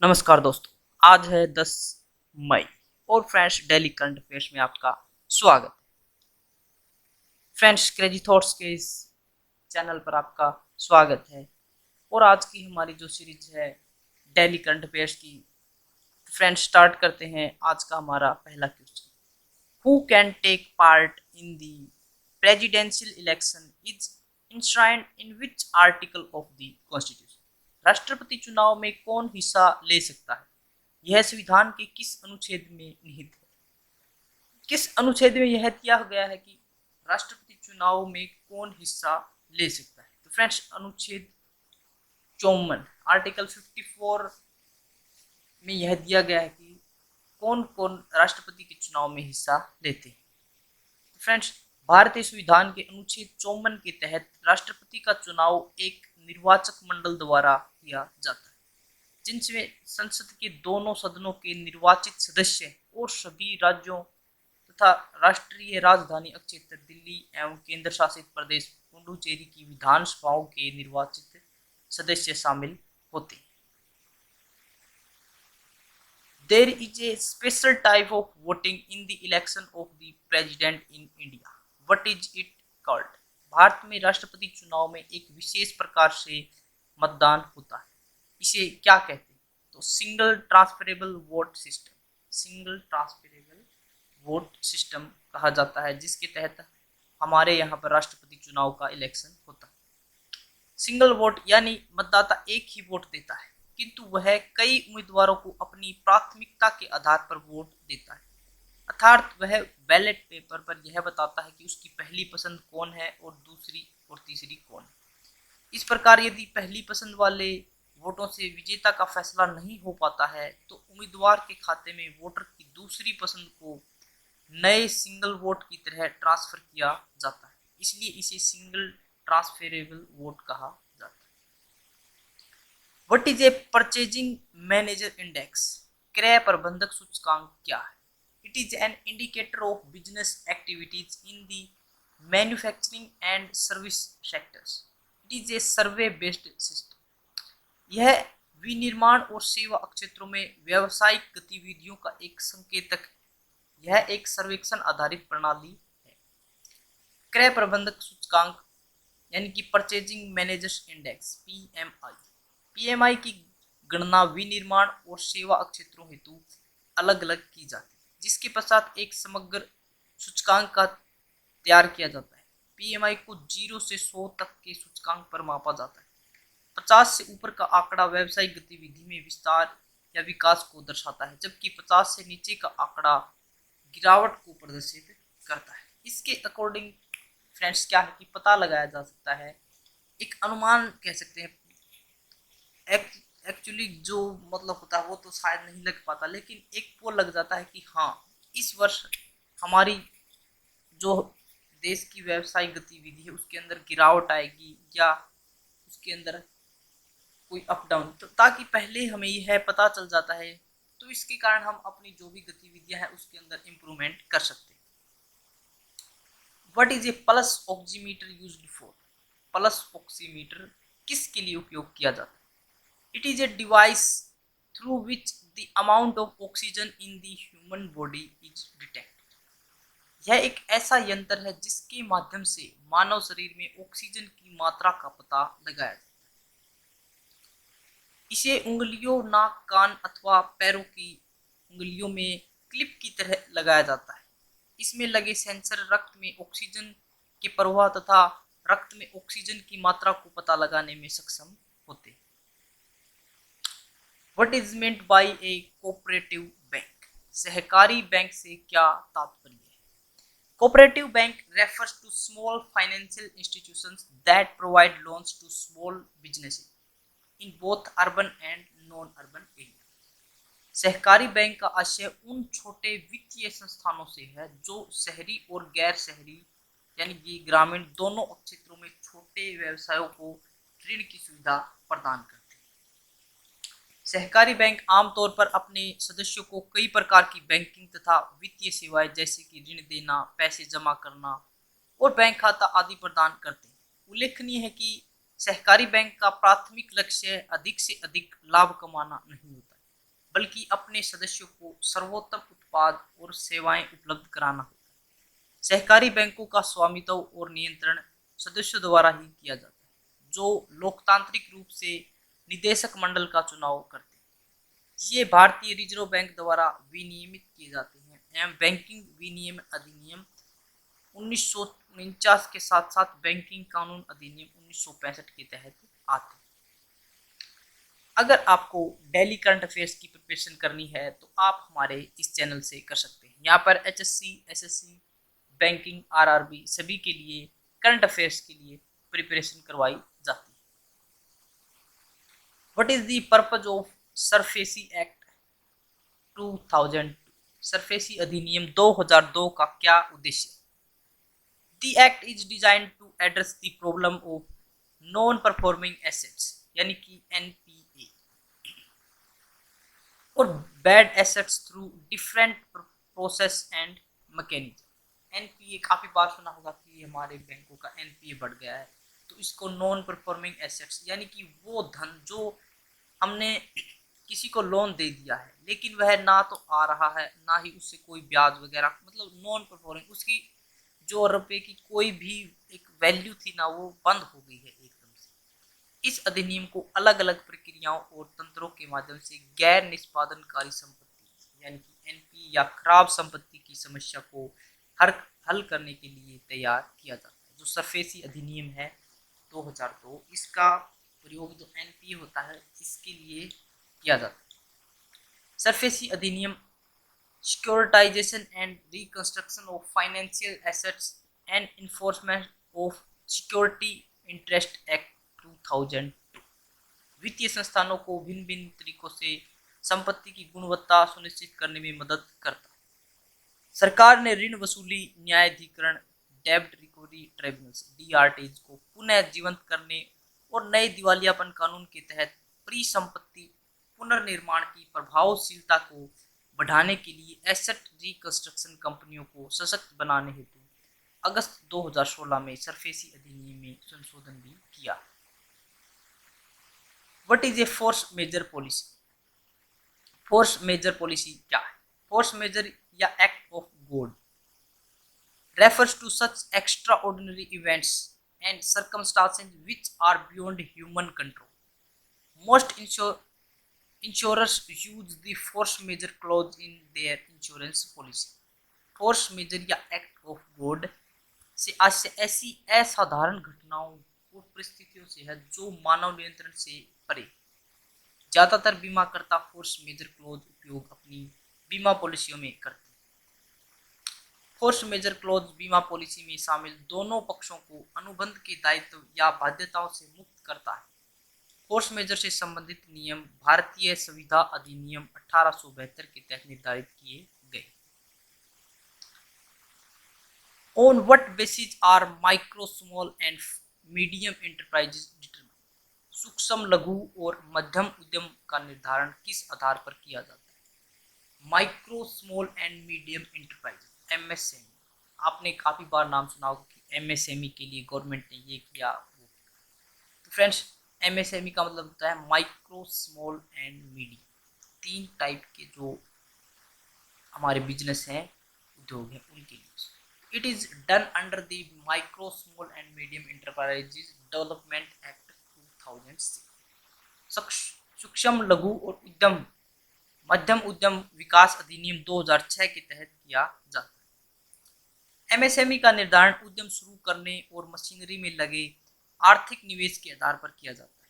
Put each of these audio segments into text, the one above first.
नमस्कार दोस्तों। आज है 10 मई और फ्रेंड्स डेली करंट अफेयर्स में आपका स्वागत है। फ्रेंड्स क्रेजी थॉट्स के इस चैनल पर आपका स्वागत है और आज की हमारी जो सीरीज है डेली करंट अफेयर्स की, फ्रेंड्स स्टार्ट करते हैं। आज का हमारा पहला question, who can take part in the presidential election is enshrined in which article of the constitution. राष्ट्रपति चुनाव में कौन हिस्सा ले सकता है, यह संविधान के किस अनुच्छेद में निहित है। किस अनुच्छेद में यह किया गया है कि राष्ट्रपति चुनाव में कौन हिस्सा ले सकता है। तो फ्रेंड्स अनुच्छेद 54 आर्टिकल 54 में यह दिया गया है कि कौन कौन राष्ट्रपति के चुनाव में हिस्सा लेते हैं। तो फ्रेंड्स भारतीय संविधान के अनुच्छेद 54 के तहत राष्ट्रपति का चुनाव एक निर्वाचक मंडल द्वारा किया जाता है, जिनमें संसद के दोनों सदनों के निर्वाचित सदस्य और सभी राज्यों तथा राष्ट्रीय राजधानी क्षेत्र दिल्ली एवं केंद्र शासित प्रदेश पुडुचेरी की विधानसभाओं के निर्वाचित सदस्य शामिल होते हैं। There is a special type of voting in the election of the president in India. What is it called? Bharat में राष्ट्रपति चुनाव में एक विशेष प्रकार से मतदान होता है, इसे क्या कहते हैं? तो single transferable vote system, single transferable vote system कहा जाता है, जिसके तहत हमारे यहाँ पर राष्ट्रपति चुनाव का इलेक्शन होता है। सिंगल वोट यानी मतदाता एक ही वोट देता है, किंतु वह कई उम्मीदवारों को अपनी प्राथमिकता के आधार पर वोट देता है, अर्थात वह बैलेट पेपर पर यह बताता है कि उसकी पहली पसंद कौन है और दूसरी और तीसरी कौन है। इस प्रकार यदि पहली पसंद वाले वोटों से विजेता का फैसला नहीं हो पाता है तो उम्मीदवार के खाते में वोटर की दूसरी पसंद को नए सिंगल वोट की तरह ट्रांसफर किया जाता है, इसलिए इसे सिंगल ट्रांसफरेबल वोट कहा जाता है। What is A purchasing manager index? क्रय प्रबंधक सूचकांक क्या है? It is an indicator of business activities in the manufacturing and service sectors. It is a survey based system. यह विनिर्माण और सेवा क्षेत्रों में व्यावसायिक गतिविधियों का एक संकेतक है। यह एक सर्वेक्षण आधारित प्रणाली है। क्रय प्रबंधक सूचकांक यानी कि purchasing managers index PMI, PMI की गणना विनिर्माण और सेवा क्षेत्रों हेतु अलग अलग की जाती है, जिसके पश्चात एक समग्र सूचकांक का तैयार किया जाता है। पीएमआई को 0 से 100 तक के सूचकांक पर मापा जाता है। 50 से ऊपर का आंकड़ा व्यावसायिक गतिविधि में विस्तार या विकास को दर्शाता है, जबकि 50 से नीचे का आंकड़ा गिरावट को प्रदर्शित करता है। इसके अकॉर्डिंग फ्रेंड्स क्या है कि पता लगाया जा सकता है, एक अनुमान कह सकते हैं। एक्चुअली जो मतलब होता है वो तो शायद नहीं लग पाता, लेकिन एक पोल लग जाता है कि हाँ इस वर्ष हमारी जो देश की व्यावसायिक गतिविधि है उसके अंदर गिरावट आएगी या उसके अंदर कोई अप डाउन, तो ताकि पहले हमें यह पता चल जाता है, तो इसके कारण हम अपनी जो भी गतिविधियां हैं उसके अंदर इम्प्रूवमेंट कर सकते हैं। What is A pulse oximeter used for? Pulse oximeter किसके लिए उपयोग किया जाता है? It is a device through which the amount of oxygen in the human body is detected. यह एक ऐसा यंत्र है जिसके माध्यम से मानव शरीर में ऑक्सीजन की मात्रा का पता लगाया जाता है। इसे उंगलियों, नाक, कान अथवा पैरों की उंगलियों में क्लिप की तरह लगाया जाता है। इसमें लगे सेंसर रक्त में ऑक्सीजन के प्रवाह तथा रक्त में ऑक्सीजन की मात्रा को पता लगाने में सक्षम होते हैं। What is meant by a cooperative bank? सहकारी बैंक से क्या तात्पर्य है? Cooperative bank refers to small financial institutions that provide loans to small businesses in both urban and non urban area. सहकारी बैंक का आशय उन छोटे वित्तीय संस्थानों से है जो शहरी और गैर शहरी यानी कि ग्रामीण दोनों क्षेत्रों में छोटे व्यवसायों को ऋण की सुविधा प्रदान करते हैं। सहकारी बैंक आमतौर पर अपने सदस्यों को कई प्रकार की बैंकिंग तथा वित्तीय सेवाएं जैसे कि ऋण देना, पैसे जमा करना और बैंक खाता आदि प्रदान करते हैं। उल्लेखनीय है कि सहकारी बैंक का प्राथमिक लक्ष्य अधिक से अधिक लाभ कमाना नहीं होता है, बल्कि अपने सदस्यों को सर्वोत्तम उत्पाद और सेवाएं उपलब्ध कराना होता है। सहकारी बैंकों का स्वामित्व और नियंत्रण सदस्यों द्वारा ही किया जाता है, जो लोकतांत्रिक रूप से निदेशक मंडल का चुनाव करते हैं। ये भारतीय रिजर्व बैंक द्वारा विनियमित किए जाते हैं एवं बैंकिंग विनियमन अधिनियम 1949 के साथ साथ बैंकिंग कानून अधिनियम 1965 के तहत आते हैं। अगर आपको डेली करंट अफेयर्स की प्रिपरेशन करनी है तो आप हमारे इस चैनल से कर सकते हैं। यहाँ पर एचएससी, एसएससी, बैंकिंग, आरआरबी सभी के लिए करंट अफेयर्स के लिए प्रिपरेशन करवाई जाती है। What is the purpose of SARFAESI act 2002? SARFAESI अधिनियम 2002 का क्या उद्देश्य? The act is designed to address the problem of non-performing assets यानी कि NPA और bad assets through different process and mechanism। NPA काफी बार सुना होगा कि हमारे बैंकों का NPA बढ़ गया है, तो इसको नॉन परफॉर्मिंग एसेट्स यानी कि वो धन जो हमने किसी को लोन दे दिया है लेकिन वह ना तो आ रहा है ना ही उससे कोई ब्याज वगैरह, मतलब नॉन परफॉर्मिंग, उसकी जो रुपए की कोई भी एक वैल्यू थी ना वो बंद हो गई है एकदम से। इस अधिनियम को अलग अलग प्रक्रियाओं और तंत्रों के माध्यम से गैर निष्पादनकारी संपत्ति यानी कि एनपी या खराब संपत्ति की समस्या को हल करने के लिए तैयार किया जाता है। जो सरफेसी अधिनियम है 2002, इसका प्रयोग जो एनपी होता है इसके लिए किया जाता है। सरफेसी अधिनियम Securitization and Reconstruction of Financial Assets and Enforcement of Security Interest Act 2002 वित्तीय संस्थानों को भिन्न भिन्न तरीकों से संपत्ति की गुणवत्ता सुनिश्चित करने में मदद करता है। सरकार ने ऋण वसूली न्यायाधिकरण डेब्ट रिकवरी ट्राइब्यूनल्स DRTs को पुनः जीवंत करने और नए दिवालियापन कानून के तहत परिसंपत्ति पुनर्निर्माण की प्रभावशीलता को बढ़ाने के लिए एसेट रिकंस्ट्रक्शन कंपनियों को सशक्त बनाने हेतु अगस्त 2016 में सरफेसी अधिनियम में संशोधन भी किया। What is a force majeure policy? Force majeure policy क्या है? फोर्स मेजर या act of God refers to such extraordinary events and circumstances which are beyond human control. Most insurers use the force majeure clause in their insurance policy. Force majeure या act of God से ऐसी असाधारण घटनाओं और परिस्थितियों से है जो मानव नियंत्रण से परे। ज्यादातर बीमाकर्ता फोर्स मेजर क्लॉज उपयोग अपनी बीमा पॉलिसियों में करते हैं। फोर्स मेजर क्लॉज बीमा पॉलिसी में शामिल दोनों पक्षों को अनुबंध के दायित्व या बाध्यताओं से मुक्त करता है। फोर्स मेजर से संबंधित नियम भारतीय संविधा अधिनियम 1872 के तहत निर्धारित किए गए। On what basis are micro, small and medium enterprises determine? सूक्ष्म, लघु और मध्यम उद्यम का निर्धारण किस आधार पर किया जाता है? Micro, small and medium enterprises MSME। आपने काफी बार नाम सुना होगा कि MSME के लिए गवर्नमेंट ने ये किया वो। तो फ्रेंड्स, MSME का मतलब होता है माइक्रो, स्मॉल एंड मीडियम। तीन टाइप के जो हमारे बिजनेस हैं, उद्योग हैं, उनके लिए। It is done under the micro, small and medium enterprises development act 2006। सूक्ष्म, लघु और उद्यम मध्यम उद्यम विकास अधिनियम 2006 के तहत किया जाता है। MSME का निर्धारण उद्यम शुरू करने और मशीनरी में लगे आर्थिक निवेश के आधार पर किया जाता है।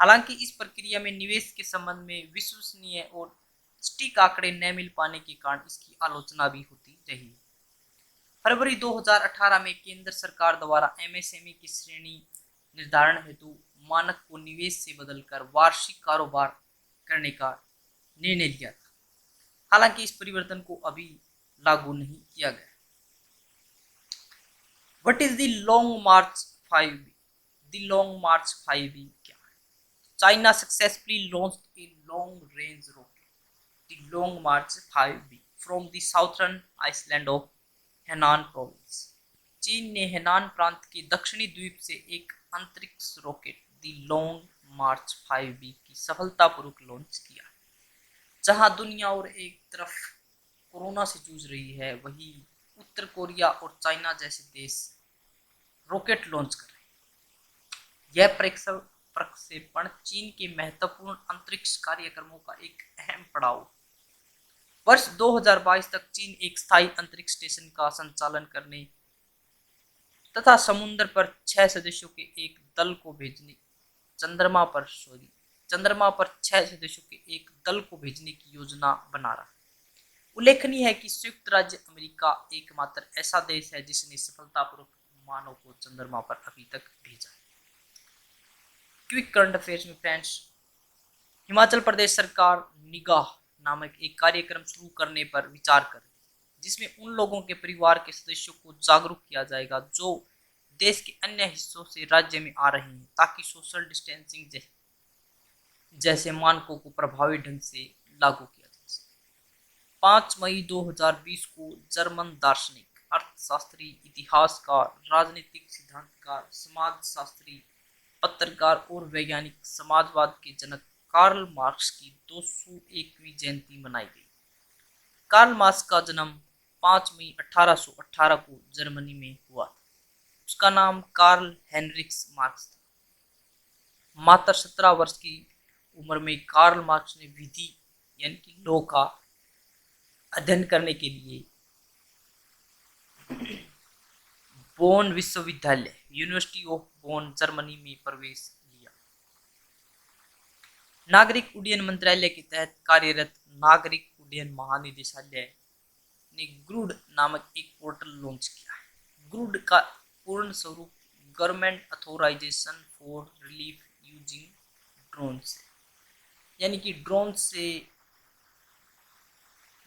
हालांकि इस प्रक्रिया में निवेश के संबंध में विश्वसनीय और सटीक आंकड़े न मिल पाने के कारण इसकी आलोचना भी होती रही। फरवरी 2018 में केंद्र सरकार द्वारा MSME की श्रेणी निर्धारण हेतु मानक को निवेश से बदलकर वार्षिक कारोबार करने का निर्णय लिया था। हालांकि इस परिवर्तन को अभी लागू नहीं किया गया। What is the long March 5B? The long March 5B क्या है? China successfully launched a long range rocket, the long March 5B, from the southern island of Henan province. चीन ने हेनान प्रांत के दक्षिणी द्वीप से एक अंतरिक्ष rocket the long March 5B की सफलतापूर्वक लॉन्च किया। जहां दुनिया और एक तरफ कोरोना से जूझ रही है, वहीं उत्तर कोरिया और चाइना जैसे देश रॉकेट लॉन्च कर रहे हैं। यह प्रक्षेपण चीन के महत्वपूर्ण अंतरिक्ष कार्यक्रमों का एक अहम पड़ाव। वर्ष 2022 तक चीन एक स्थायी अंतरिक्ष स्टेशन का संचालन करने तथा समुद्र पर 6 सदस्यों के एक दल को भेजने चंद्रमा पर 6 सदस्यों के एक दल को भेजने की योजना बना रहा है। उल्लेखनीय है कि संयुक्त राज्य अमेरिका एकमात्र ऐसा देश है जिसने सफलतापूर्वक मानव को चंद्रमा पर अभी तक भेजा है। क्विक करंट अफेयर्स में फ्रेंड्स, हिमाचल प्रदेश सरकार निगाह नामक एक कार्यक्रम शुरू करने पर विचार कर रही है, जिसमें उन लोगों के परिवार के सदस्यों को जागरूक किया जाएगा जो देश के अन्य हिस्सों से राज्य में आ रहे हैं, ताकि सोशल डिस्टेंसिंग जैसे मानकों को प्रभावी ढंग से लागू किया जा सके। 5 मई 2020 को जर्मन दार्शनिक, अर्थशास्त्री, इतिहासकार, राजनीतिक सिद्धांतकार, समाजशास्त्री, पत्रकार और वैज्ञानिक समाजवाद के जनक कार्ल मार्क्स की 201वीं जयंती मनाई गई। कार्ल मार्क्स का जन्म 5 मई 1818 को जर्मनी में हुआ था। उसका नाम कार्ल हेनरिक्स मार्क्स था। मात्र 17 वर्ष की उम्र में कार्ल मार्क्स ने विधि यानी कि लॉ का अध्ययन करने के लिए बोन विश्वविद्यालय, यूनिवर्सिटी ऑफ बोन, जर्मनी में प्रवेश लिया। नागरिक उड्डयन मंत्रालय के तहत कार्यरत नागरिक उड्डयन महानिदेशालय ने ग्रुड नामक एक पोर्टल लॉन्च किया है। ग्रुड का पूर्ण स्वरूप government authorisation for relief using drones, यानी कि ड्रोन से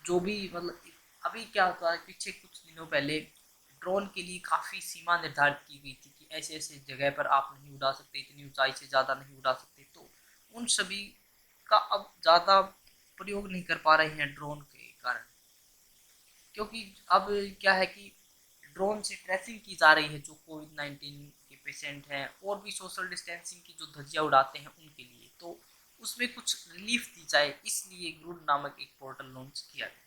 जो भी अभी क्या होता है, पीछे कुछ दिनों पहले ड्रोन के लिए काफ़ी सीमा निर्धारित की गई थी कि ऐसे ऐसे जगह पर आप नहीं उड़ा सकते, इतनी ऊंचाई से ज़्यादा नहीं उड़ा सकते। तो उन सभी का अब ज़्यादा प्रयोग नहीं कर पा रहे हैं ड्रोन के कारण, क्योंकि अब क्या है कि ड्रोन से ट्रेसिंग की जा रही है जो कोविड-19 के पेशेंट हैं और भी सोशल डिस्टेंसिंग की जो धज्जियाँ उड़ाते हैं उनके लिए, तो उसमें कुछ रिलीफ दी जाए, इसलिए ग्रुड नामक एक पोर्टल लॉन्च किया गया।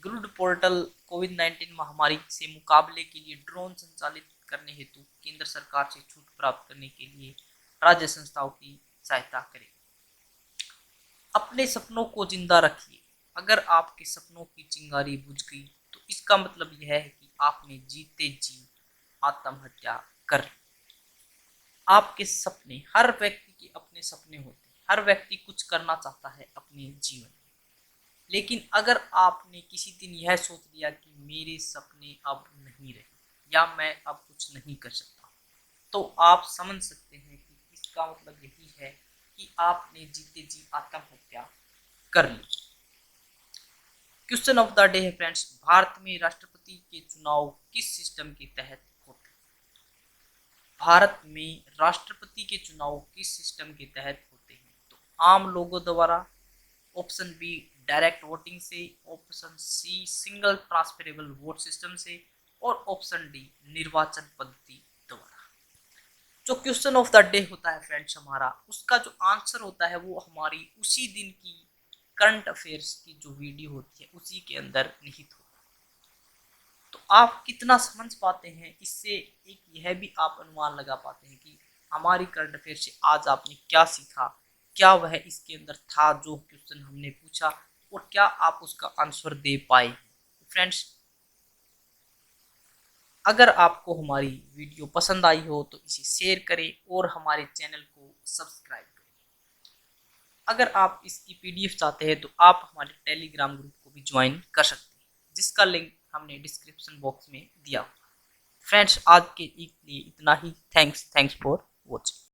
ग्रुड पोर्टल कोविड-19 महामारी से मुकाबले के लिए ड्रोन संचालित करने हेतु केंद्र सरकार से छूट प्राप्त करने के लिए राज्य संस्थाओं की सहायता करेगा। अपने सपनों को जिंदा रखिए। अगर आपके सपनों की चिंगारी बुझ गई तो इसका मतलब यह है कि आपने जीते जी आत्महत्या कर ली। आपके सपने, हर व्यक्ति के अपने सपने होते हैं, हर व्यक्ति कुछ करना चाहता है अपने जीवन में, लेकिन अगर आपने किसी दिन यह सोच लिया कि मेरे सपने अब नहीं रहे या मैं अब कुछ नहीं कर सकता, तो आप समझ सकते हैं कि इसका मतलब यही है कि आपने जीते जी आत्महत्या कर ली। क्वेश्चन ऑफ द डे है फ्रेंड्स, भारत में राष्ट्रपति के चुनाव किस सिस्टम के तहत होते हैं? भारत में राष्ट्रपति के चुनाव किस सिस्टम के तहत होते हैं? तो आम लोगों द्वारा, ऑप्शन बी डायरेक्ट वोटिंग से, option C single transferable vote system से और ऑप्शन डी निर्वाचन पद्धति द्वारा। जो क्वेश्चन ऑफ द डे होता है फ्रेंड्स हमारा, उसका जो आंसर होता है वो हमारी उसी दिन की करंट अफेयर्स की जो वीडियो होती है उसी के अंदर निहित होता है। तो आप कितना समझ पाते हैं, इससे एक यह भी आप अनुमान लगा पाते हैं कि हमारी करंट अफेयर से आज आपने क्या सीखा, क्या वह इसके अंदर था जो क्वेश्चन हमने पूछा, और क्या आप उसका आंसर दे पाए। फ्रेंड्स, अगर आपको हमारी वीडियो पसंद आई हो तो इसे शेयर करें और हमारे चैनल को सब्सक्राइब करें। अगर आप इसकी पीडीएफ चाहते हैं तो आप हमारे टेलीग्राम ग्रुप को भी ज्वाइन कर सकते हैं, जिसका लिंक हमने डिस्क्रिप्शन बॉक्स में दिया हुआ है। फ्रेंड्स, आज के लिए इतना ही। Thanks for watching.